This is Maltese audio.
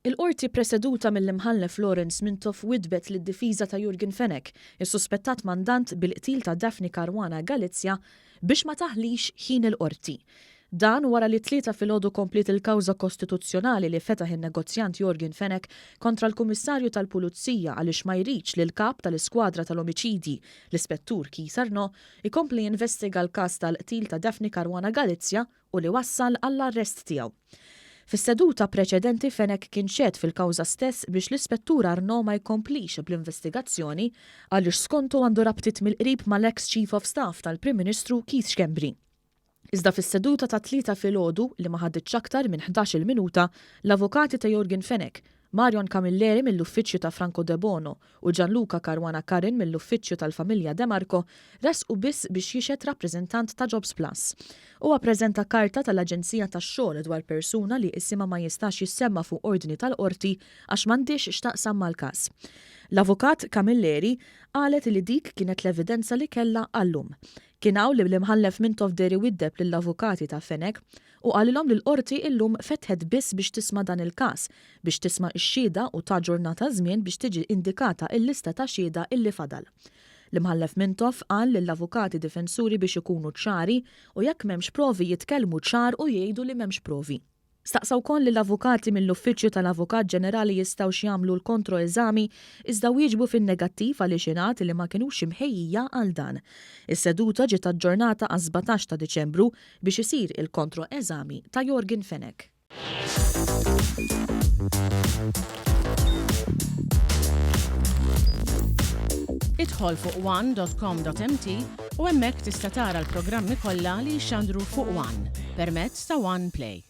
Il-qorti preseduta mill-imħallef Lawrence Mintoff widbet lid-difiża ta' Jurgen Fenek, is-suspettat mandant bil-qtil ta' Daphne Caruana Galizia biex ma taħlix ħin il-qorti. Dan wara li tlieta filgħodu komplet il-kawża kostituzzjonali li fetaħ in-negozjant Jurgen Fenek kontra l-Kummissarju tal-Pulizija għaliex ma jridx li l-kap tal-iskwadra tal-omiċidi, l-Ispettur Keith Arnaud, ikompli jinvestiga l-każ tal-qtil ta' Daphne Caruana Galizia u li wassal għall-arrest tiegħu. Fis-seduta preċedenti Fenek kien xed fil-kawża stess biex l-Ispettur Arnaud ma jkomplix bl-investigazzjoni għaliex skontu għandu rabtiet mill-qrib mal-ex Chief of Staff tal-Prim Ministru Keith Schembri. Iżda fis-seduta ta' tlieta filgħodu li ma ħaditx aktar minn 11-il minuta, l-avukati ta' Jurgen Fenek, Marion Camilleri mill-uffiċċju ta' Franco De Bono u Gianluca Caruana Carin mill-uffiċċju tal-familja De Marco resqu biss biex jixed rappreżentant ta' Jobs Plus. Huwa ppreżenta karta tal-Aġenzija tax-Xogħol dwar persuna li isima ma jistax jissemma fuq ordni tal-qorti għax m'għandix x'taqsam mal-każ. L-avukat Camilleri qalet li dik kienet l-evidenza li kellha għallum. Kien hawn li l-imħallef Mintoff deri widdeb lill-avukati ta' Fenek u qalilhom li l-qorti illum fetħet biss biex tisma' dan il-każ, biex tisma' x-xhieda u ta' ġurnata żmien biex tiġi indikata l-lista ta' xhieda illi fadal. L-imħallef Mintoff qal lill-avukati difensuri biex ikunu ċari u jekk m'hemmx provi jitkellmu ċar u jgħidu li m'hemmx provi. Staqsaw wkoll li l-avukati mill-Uffiċċju tal-Avukat Ġenerali jistgħu jagħmlu l-kontroeżami iżda wieġbu fin-negattiv għaliex ingħad li ma kinux imħejjija għal dan. Is-seduta ġiet aġġornata għal 17 ta' Diċembru biex isir il-kontroeżami ta' Jurgen Fenek. Idħol fuq one.com.mt u hemmhekk tista' tara l-programmi kollha li jxandru fuq One permezz ta' One Play.